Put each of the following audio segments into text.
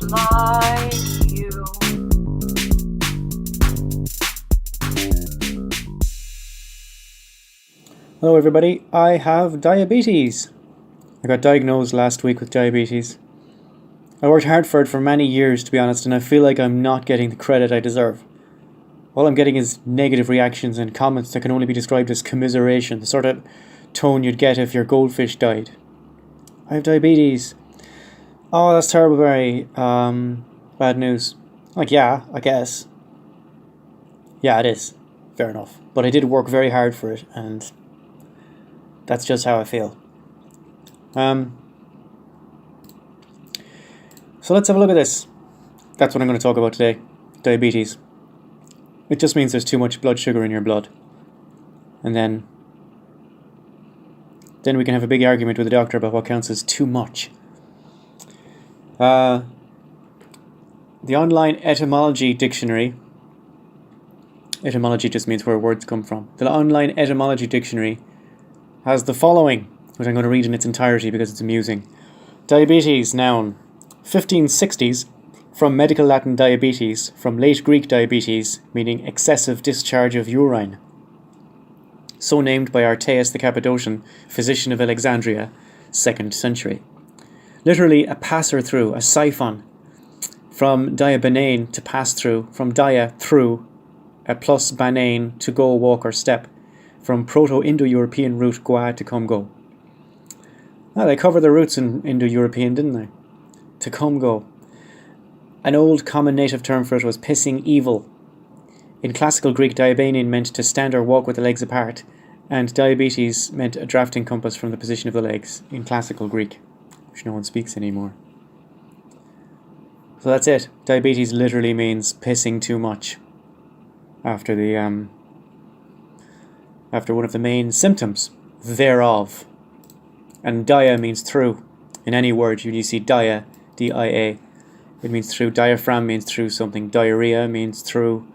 like you. Hello everybody, I have diabetes. I got diagnosed last week with diabetes. I worked hard for it for many years, to be honest, and I feel like I'm not getting the credit I deserve. All I'm getting is negative reactions and comments that can only be described as commiseration, the sort of tone you'd get if your goldfish died. I have diabetes. Oh, that's terrible, Barry. Bad news. Like, yeah, I guess. Yeah, it is. Fair enough. But I did work very hard for it, and that's just how I feel. So let's have a look at this. That's what I'm going to talk about today. Diabetes. It just means there's too much blood sugar in your blood. And then we can have a big argument with the doctor about what counts as too much. The online etymology dictionary. Etymology just means where words come from. The online etymology dictionary has the following, which I'm going to read in its entirety because it's amusing. Diabetes, noun. 1560s, from medical Latin diabetes, from late Greek diabetes, meaning excessive discharge of urine. So named by Artaeus the Cappadocian, physician of Alexandria, 2nd century. Literally a passer through, a siphon. From diabanane, to pass through, from dia, through, a plus banane, to go, walk or step. From Proto-Indo-European root gua, to come, go. They covered their roots in Indo-European, didn't they? To come, go. An old common native term for it was pissing evil. In classical Greek, diabanane meant to stand or walk with the legs apart, and diabetes meant a drafting compass from the position of the legs, in classical Greek, which no one speaks anymore. So that's it. Diabetes literally means pissing too much. After one of the main symptoms thereof. And dia means through. In any word, you see dia, D-I-A. It means through. Diaphragm means through something. Diarrhea means through.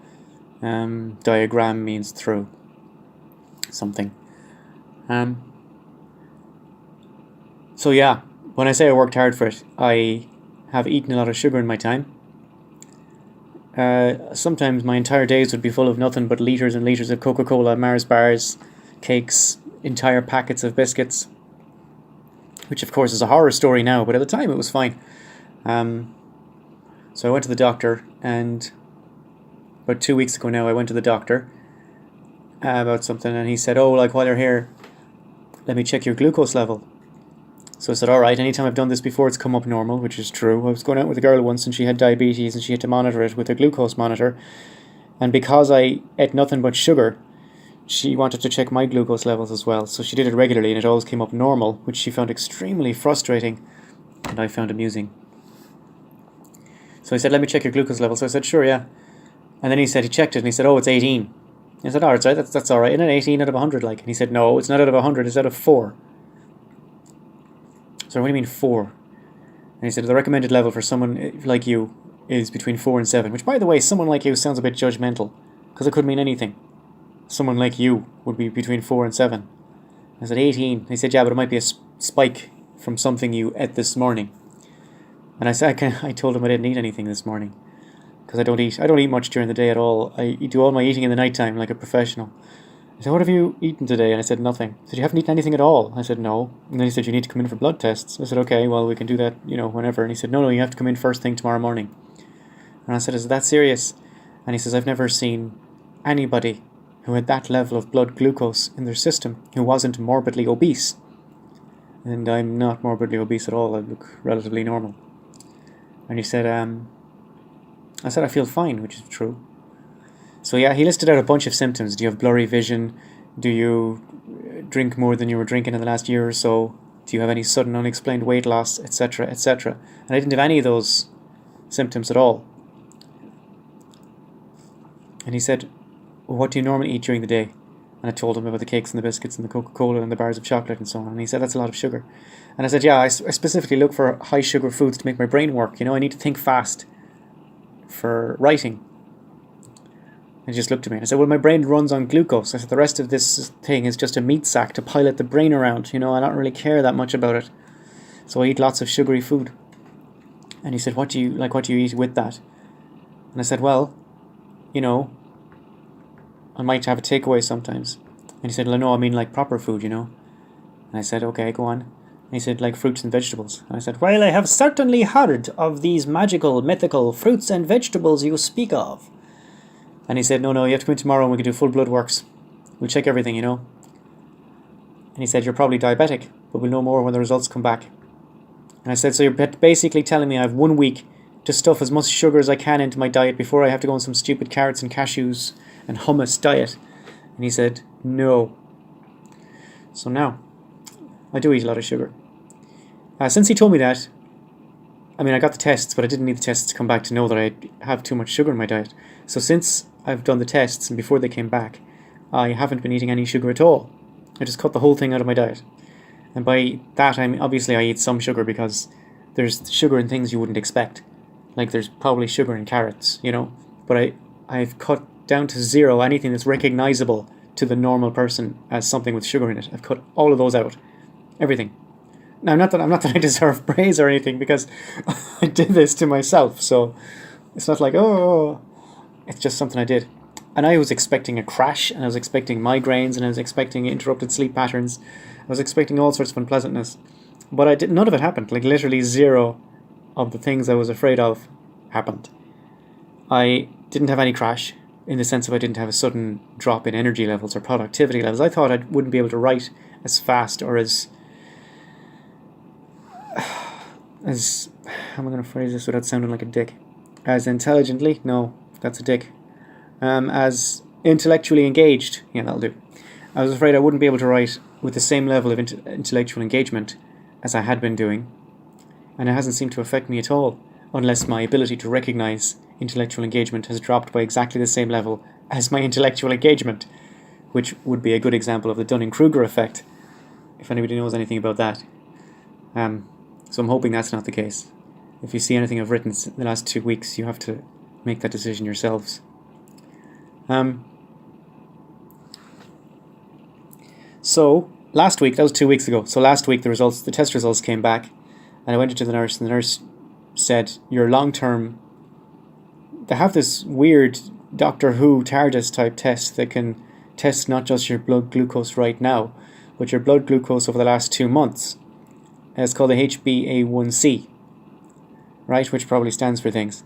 Diagram means through something. So yeah, when I say I worked hard for it, I have eaten a lot of sugar in my time. Sometimes my entire days would be full of nothing but litres and litres of Coca-Cola, Mars bars, cakes, entire packets of biscuits, which of course is a horror story now, but at the time it was fine. So I went to the doctor, and about 2 weeks ago now I went to the doctor about something, and he said, oh, like, while you're here, let me check your glucose level. So I said, alright, anytime I've done this before it's come up normal, which is true. I was going out with a girl once and she had diabetes and she had to monitor it with a glucose monitor, and because I ate nothing but sugar, she wanted to check my glucose levels as well, so she did it regularly and it always came up normal, which she found extremely frustrating and I found amusing. So he said, let me check your glucose level. So I said, sure, yeah. And then he checked it and he said, oh, it's 18. I said, oh, that's alright, isn't it 18 out of 100 like? And he said, no, it's not out of 100, it's out of 4. So what do you mean 4? And he said, the recommended level for someone like you is between 4 and 7, which, by the way, someone like you sounds a bit judgmental, because it could mean anything. Someone like you would be between 4 and 7. I said 18. He said, yeah, but it might be a spike from something you ate this morning. And I told him I didn't eat anything this morning, because I don't eat much during the day at all. I do all my eating in the night time like a professional. He said, what have you eaten today? And I said, nothing. He said, you haven't eaten anything at all? I said, no. And then he said, you need to come in for blood tests. I said, okay, well, we can do that, whenever. And he said, no, you have to come in first thing tomorrow morning. And I said, is it that serious? And he says, I've never seen anybody who had that level of blood glucose in their system who wasn't morbidly obese. And I'm not morbidly obese at all. I look relatively normal. And he said, I said, I feel fine, which is true. So yeah, he listed out a bunch of symptoms. Do you have blurry vision? Do you drink more than you were drinking in the last year or so? Do you have any sudden unexplained weight loss, etc., etc.? And I didn't have any of those symptoms at all. And he said, well, what do you normally eat during the day? And I told him about the cakes and the biscuits and the Coca-Cola and the bars of chocolate and so on. And he said, that's a lot of sugar. And I said, yeah, I specifically look for high sugar foods to make my brain work. I need to think fast for writing. And he just looked at me and I said, well, my brain runs on glucose. I said, the rest of this thing is just a meat sack to pilot the brain around. I don't really care that much about it. So I eat lots of sugary food. And he said, what do you eat with that? And I said, well, I might have a takeaway sometimes. And he said, well, no, I mean like proper food, And I said, okay, go on. And he said, like fruits and vegetables. And I said, well, I have certainly heard of these magical, mythical fruits and vegetables you speak of. And he said, no, you have to come in tomorrow and we can do full blood works. We'll check everything, And he said, you're probably diabetic, but we'll know more when the results come back. And I said, so you're basically telling me I have 1 week to stuff as much sugar as I can into my diet before I have to go on some stupid carrots and cashews and hummus diet? And he said, no. So now, I do eat a lot of sugar. Since he told me that, I got the tests, but I didn't need the tests to come back to know that I have too much sugar in my diet. So since I've done the tests and before they came back, I haven't been eating any sugar at all. I just cut the whole thing out of my diet. And by that, obviously I eat some sugar because there's sugar in things you wouldn't expect. Like there's probably sugar in carrots, But I've cut down to zero anything that's recognizable to the normal person as something with sugar in it. I've cut all of those out. Everything. Now, not that I deserve praise or anything, because I did this to myself. So it's not like, it's just something I did. And I was expecting a crash, and I was expecting migraines, and I was expecting interrupted sleep patterns. I was expecting all sorts of unpleasantness. But none of it happened. Like literally zero of the things I was afraid of happened. I didn't have any crash, in the sense of I didn't have a sudden drop in energy levels or productivity levels. I thought I wouldn't be able to write as fast or as how am I going to phrase this without sounding like a dick? As intelligently? No, that's a dick. As intellectually engaged? Yeah, that'll do. I was afraid I wouldn't be able to write with the same level of intellectual engagement as I had been doing, and it hasn't seemed to affect me at all, unless my ability to recognize intellectual engagement has dropped by exactly the same level as my intellectual engagement, which would be a good example of the Dunning-Kruger effect, if anybody knows anything about that. So I'm hoping that's not the case. If you see anything I've written in the last 2 weeks, you have to make that decision yourselves. So last week, that was 2 weeks ago. So last week the test results came back, and I went into the nurse, and the nurse said, your long-term, they have this weird Doctor Who TARDIS type test that can test not just your blood glucose right now, but your blood glucose over the last 2 months. And it's called the HbA1c, right, which probably stands for things.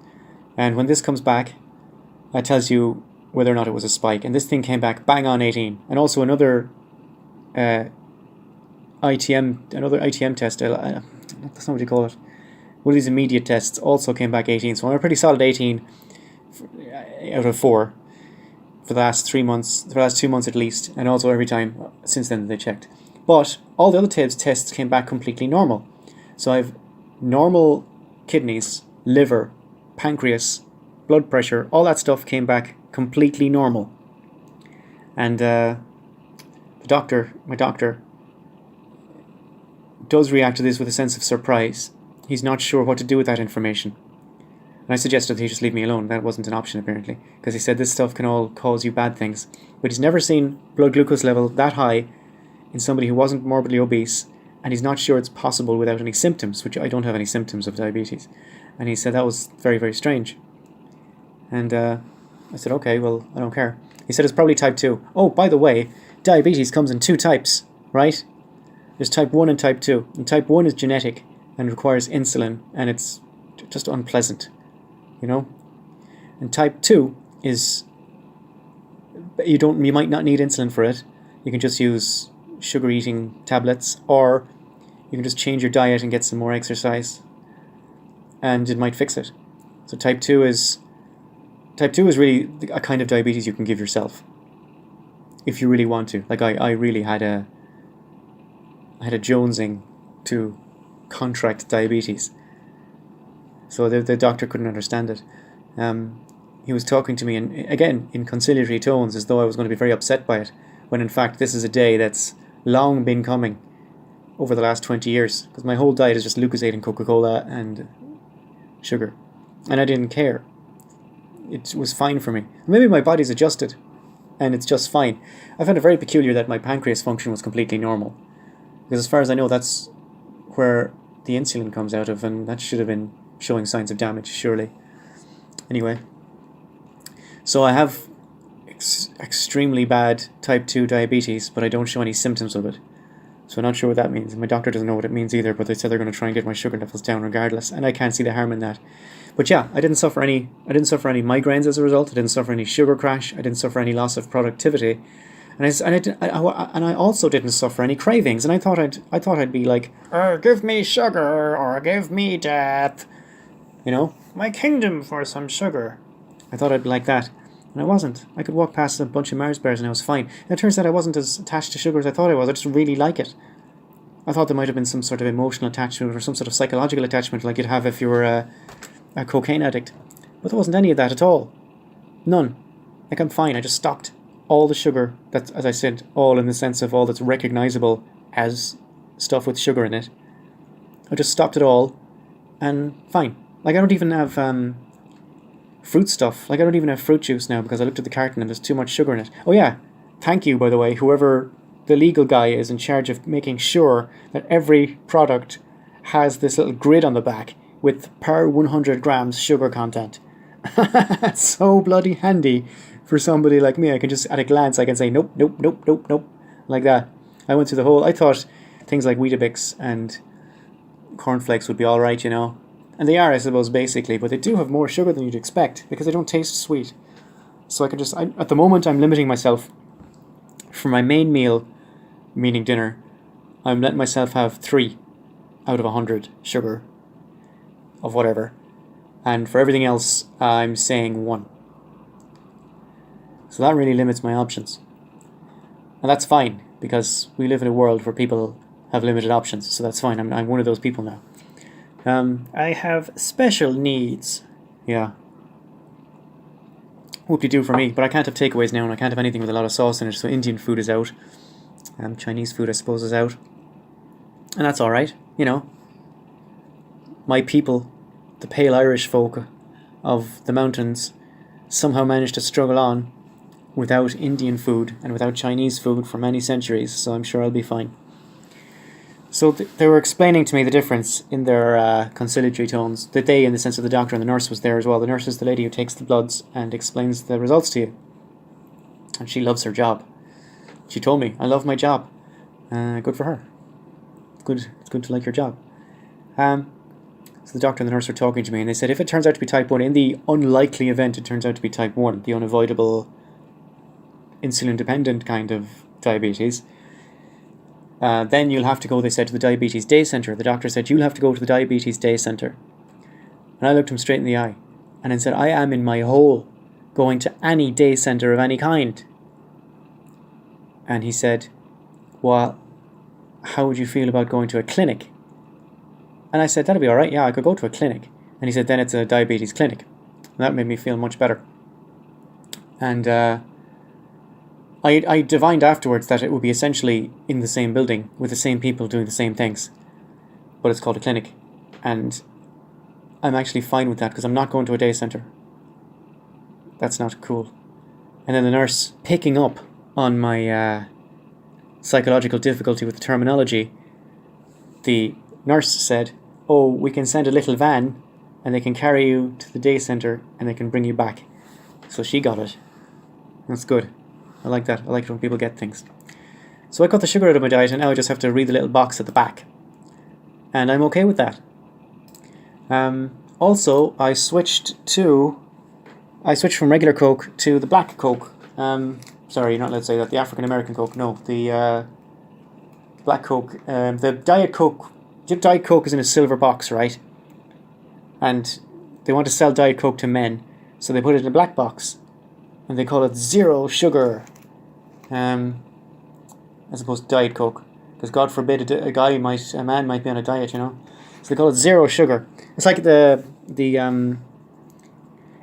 And when this comes back, that tells you whether or not it was a spike. And this thing came back bang on 18. And also another ITM test, that's not what you call it. One of these immediate tests also came back 18. So I'm a pretty solid 18 out of 4 for the last 3 months, for the last 2 months at least, and also every time since then they checked. But all the other tests came back completely normal. So I have normal kidneys, liver, pancreas, blood pressure, all that stuff came back completely normal. And my doctor, does react to this with a sense of surprise. He's not sure what to do with that information. And I suggested that he just leave me alone. That wasn't an option, apparently, because he said this stuff can all cause you bad things. But he's never seen blood glucose level that high in somebody who wasn't morbidly obese, and he's not sure it's possible without any symptoms, which I don't have any symptoms of diabetes. And he said that was very, very strange. And I said, okay, well, I don't care. He said it's probably type 2. Oh, by the way, diabetes comes in 2 types, right? There's type 1 and type 2. And type 1 is genetic and requires insulin, and it's just unpleasant, And type 2 is, you might not need insulin for it. You can just use sugar-eating tablets, or you can just change your diet and get some more exercise, and it might fix it. So type 2 is really a kind of diabetes you can give yourself if you really want to. Like I really had a jonesing to contract diabetes, so the doctor couldn't understand it. He was talking to me in conciliatory tones, as though I was going to be very upset by it, when in fact this is a day that's long been coming over the last 20 years, because my whole diet is just Lucozade and Coca-Cola and sugar, and I didn't care. It was fine for me. Maybe my body's adjusted and it's just fine. I found it very peculiar that my pancreas function was completely normal, because as far as I know, that's where the insulin comes out of, and that should have been showing signs of damage, surely. Anyway, so I have extremely bad type 2 diabetes, but I don't show any symptoms of it. So I'm not sure what that means. My doctor doesn't know what it means either, but they said they're going to try and get my sugar levels down regardless, and I can't see the harm in that. But yeah, I didn't suffer any migraines as a result. I didn't suffer any sugar crash. I didn't suffer any loss of productivity, and I also didn't suffer any cravings. And I thought I'd be like, give me sugar or give me death, my kingdom for some sugar. I thought I'd be like that, and I wasn't. I could walk past a bunch of Mars bars and I was fine. And it turns out I wasn't as attached to sugar as I thought I was. I just really like it. I thought there might have been some sort of emotional attachment or some sort of psychological attachment like you'd have if you were a cocaine addict. But there wasn't any of that at all. None. Like, I'm fine. I just stopped all the sugar. That's, as I said, all in the sense of all that's recognizable as stuff with sugar in it. I just stopped it all and fine. Like, I don't even have fruit stuff. Like, I don't even have fruit juice now because I looked at the carton and there's too much sugar in it. Oh yeah, thank you, by the way, whoever the legal guy is in charge of making sure that every product has this little grid on the back with per 100 grams sugar content. It's so bloody handy for somebody like me. I can just, at a glance, I can say nope, nope, nope, nope, nope, like that. I went through the whole, I thought things like Weetabix and cornflakes would be alright, and they are, I suppose, basically, but they do have more sugar than you'd expect because they don't taste sweet. So I can just, at the moment, I'm limiting myself for my main meal, meaning dinner. I'm letting myself have 3 out of 100 sugar of whatever, and for everything else, I'm saying 1. So that really limits my options, and that's fine because we live in a world where people have limited options. So that's fine. I'm one of those people now. I have special needs. Yeah. Whoop-de-doo for me. But I can't have takeaways now, and I can't have anything with a lot of sauce in it, so Indian food is out. Chinese food, I suppose, is out. And that's alright, My people, the pale Irish folk of the mountains, somehow managed to struggle on without Indian food and without Chinese food for many centuries, so I'm sure I'll be fine. So they were explaining to me the difference in their conciliatory tones. That they, in the sense of the doctor and the nurse, was there as well. The nurse is the lady who takes the bloods and explains the results to you. And she loves her job. She told me, I love my job. Good for her. It's good to like your job. So the doctor and the nurse were talking to me, and they said if it turns out to be type 1, in the unlikely event it turns out to be type 1, the unavoidable insulin-dependent kind of diabetes, then you'll have to go, they said, to the Diabetes Day Centre. The doctor said, you'll have to go to the Diabetes Day Centre. And I looked him straight in the eye and then said, I am in my hole going to any day centre of any kind. And he said, well, how would you feel about going to a clinic? And I said, that'd be alright, yeah, I could go to a clinic. And he said, then it's a diabetes clinic. And that made me feel much better. And I divined afterwards that it would be essentially in the same building with the same people doing the same things, but it's called a clinic, and I'm actually fine with that because I'm not going to a day centre. That's not cool. And then the nurse, picking up on my psychological difficulty with the terminology, the nurse said, oh, we can send a little van and they can carry you to the day centre and they can bring you back. So she got it. That's good. I like that. I like it when people get things. So I cut the sugar out of my diet and now I just have to read the little box at the back. And I'm okay with that. Also, I switched from regular Coke to the black Coke. Sorry, you're not allowed to say that. The African American Coke. No, the black Coke. The Diet Coke. Diet Coke is in a silver box, right? And they want to sell Diet Coke to men, so they put it in a black box. And they call it zero sugar, as opposed to Diet Coke, because God forbid a man might be on a diet, So they call it zero sugar. It's like the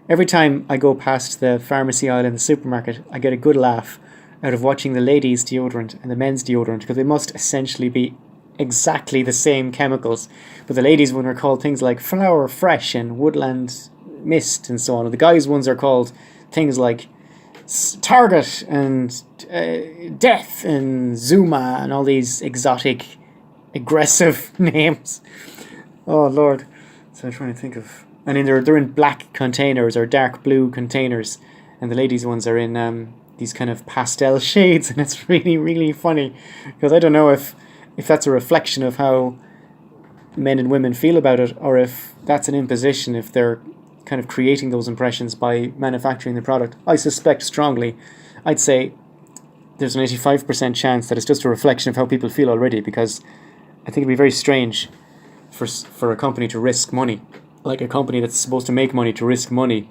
every time I go past the pharmacy aisle in the supermarket, I get a good laugh out of watching the ladies' deodorant and the men's deodorant, because they must essentially be exactly the same chemicals. But the ladies' one are called things like Flower Fresh and Woodland Mist and so on. And the guys' ones are called things like Target and Death and Zuma and all these exotic, aggressive names. Oh Lord, So I'm trying to think of, and then they're in black containers or dark blue containers, and the ladies' ones are in these kind of pastel shades, and it's really really funny because I don't know if that's a reflection of how men and women feel about it, or if that's an imposition, if they're kind of creating those impressions by manufacturing the product. I suspect strongly, I'd say there's an 85% chance that it's just a reflection of how people feel already, because I think it'd be very strange for a company to risk money, like a company that's supposed to make money, to risk money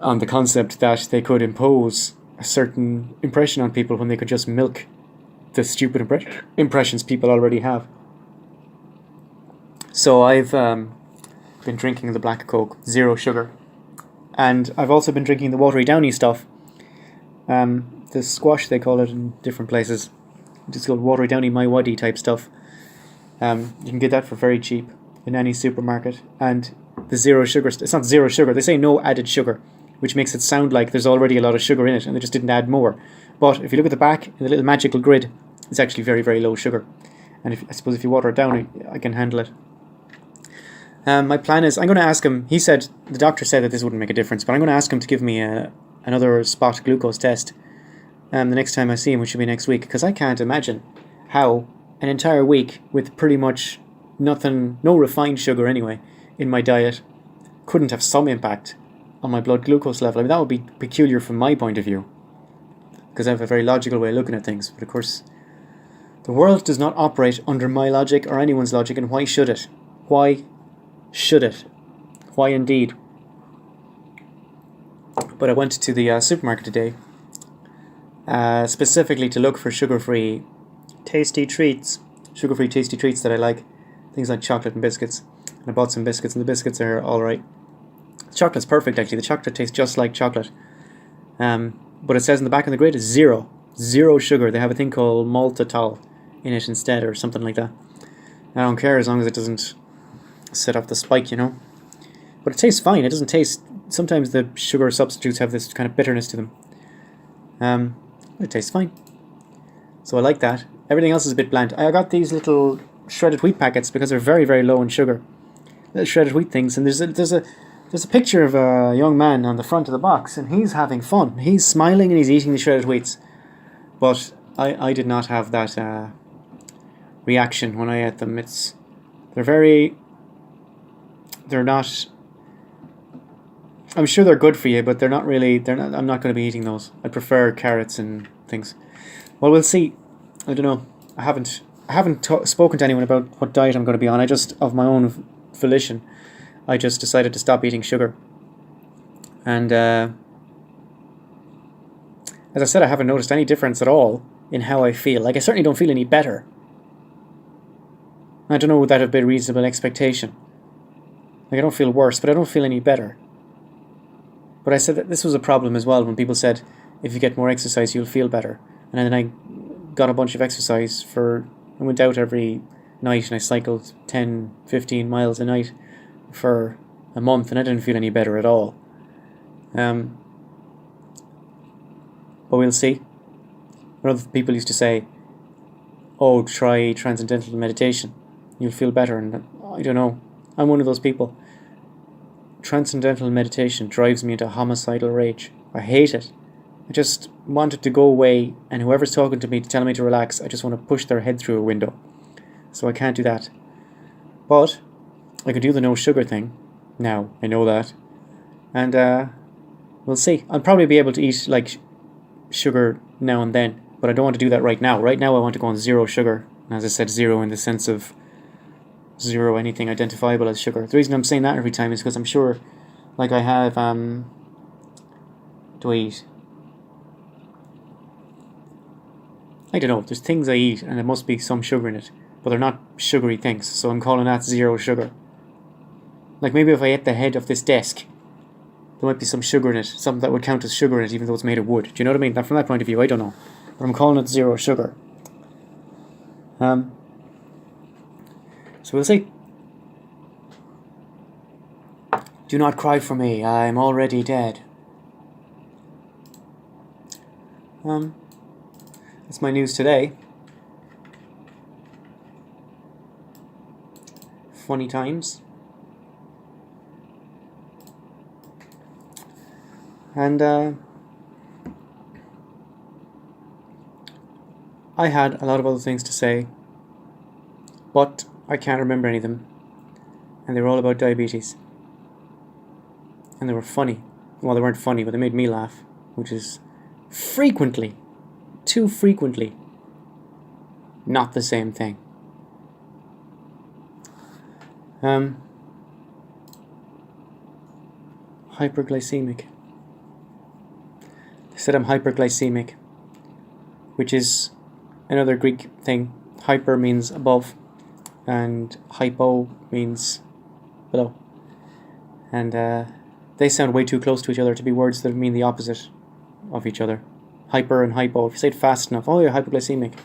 on the concept that they could impose a certain impression on people when they could just milk the stupid impressions people already have. So I've been drinking the Black Coke, 0 sugar. And I've also been drinking the watery downy stuff. The squash, they call it in different places. It's called watery downy my waddy type stuff. You can get that for very cheap in any supermarket. And the 0 sugar, it's not 0 sugar, they say no added sugar, which makes it sound like there's already a lot of sugar in it and they just didn't add more. But if you look at the back, in the little magical grid, it's actually very, very low sugar. And I suppose if you water it down, I can handle it. My plan is, I'm going to ask him, the doctor said that this wouldn't make a difference, but I'm going to ask him to give me another spot glucose test the next time I see him, which should be next week, because I can't imagine how an entire week with pretty much nothing, no refined sugar anyway, in my diet, couldn't have some impact on my blood glucose level. I mean, that would be peculiar from my point of view, because I have a very logical way of looking at things, but of course, the world does not operate under my logic or anyone's logic, and why should it? Why should it? Why indeed? But I went to the supermarket today, specifically to look for sugar-free tasty treats that I like, things like chocolate and biscuits. And I bought some biscuits, and the biscuits are alright. The chocolate's perfect actually, the chocolate tastes just like chocolate. But it says in the back of the grid is 0 sugar. They have a thing called maltitol in it instead, or something like that. I don't care as long as it doesn't set off the spike, you know. But it tastes fine. It doesn't taste... Sometimes the sugar substitutes have this kind of bitterness to them. It tastes fine. So I like that. Everything else is a bit bland. I got these little shredded wheat packets because they're very, very low in sugar. Little shredded wheat things. And there's a picture of a young man on the front of the box, and he's having fun. He's smiling and he's eating the shredded wheats. But I did not have that reaction when I ate them. They're not... I'm sure they're good for you, but they're not really... I'm not going to be eating those. I prefer carrots and things. Well, we'll see. I don't know. I haven't spoken to anyone about what diet I'm going to be on. I just, of my own volition, I just decided to stop eating sugar. And as I said, I haven't noticed any difference at all in how I feel. Like, I certainly don't feel any better. I don't know, would that have been a reasonable expectation? Like, I don't feel worse, but I don't feel any better. But I said that this was a problem as well when people said, if you get more exercise, you'll feel better. And then I got a bunch of exercise I went out every night and I cycled 10, 15 miles a night for a month, and I didn't feel any better at all. But we'll see. But other people used to say, oh, try transcendental meditation, you'll feel better. And I don't know, I'm one of those people. Transcendental meditation drives me into homicidal rage. I hate it. I just want it to go away, and whoever's talking to me to tell me to relax, I just want to push their head through a window. So I can't do that. But I could do the no sugar thing. Now, I know that. And we'll see. I'll probably be able to eat like sugar now and then, but I don't want to do that right now. Right now I want to go on 0 sugar. And as I said, 0 in the sense of 0 anything identifiable as sugar. The reason I'm saying that every time is because I'm sure, like I have, do I eat? I don't know, there's things I eat and there must be some sugar in it, but they're not sugary things, so I'm calling that 0 sugar. Like maybe if I ate the head of this desk, there might be some sugar in it, something that would count as sugar in it even though it's made of wood. Do you know what I mean? Now, from that point of view, I don't know, but I'm calling it 0 sugar. So we'll see. Do not cry for me, I'm already dead. That's my news today. Funny times. And I had a lot of other things to say, but I can't remember any of them. And they were all about diabetes. And they were funny. Well, they weren't funny, but they made me laugh, which is frequently, too frequently, not the same thing. Hyperglycemic. They said I'm hyperglycemic, which is another Greek thing. Hyper means above, and hypo means below. And they sound way too close to each other to be words that mean the opposite of each other. Hyper and hypo. If you say it fast enough, oh, you're hyperglycemic.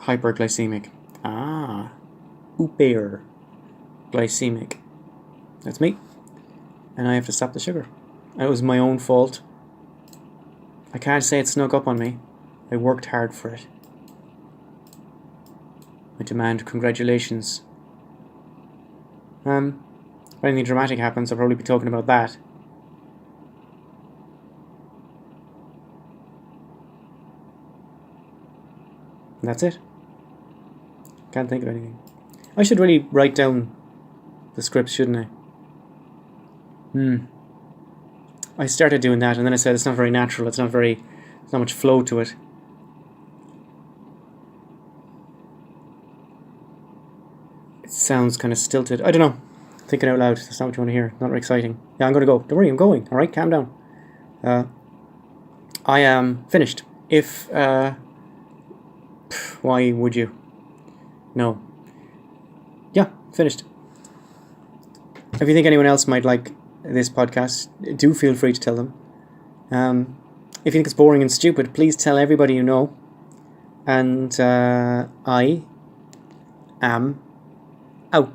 Hyperglycemic. Ah. Hyperglycemic. That's me. And I have to stop the sugar. It was my own fault. I can't say it snuck up on me. I worked hard for it. I demand congratulations. If anything dramatic happens, I'll probably be talking about that. And that's it. Can't think of anything. I should really write down the scripts, shouldn't I? I started doing that, and then I said it's not very natural. There's not much flow to it. It sounds kind of stilted. I don't know. Thinking out loud. That's not what you want to hear. Not very exciting. Yeah, I'm going to go. Don't worry, I'm going. All right, calm down. I am finished. If why would you? No. Yeah, finished. If you think anyone else might like this podcast, do feel free to tell them. If you think it's boring and stupid, please tell everybody you know. And I am out.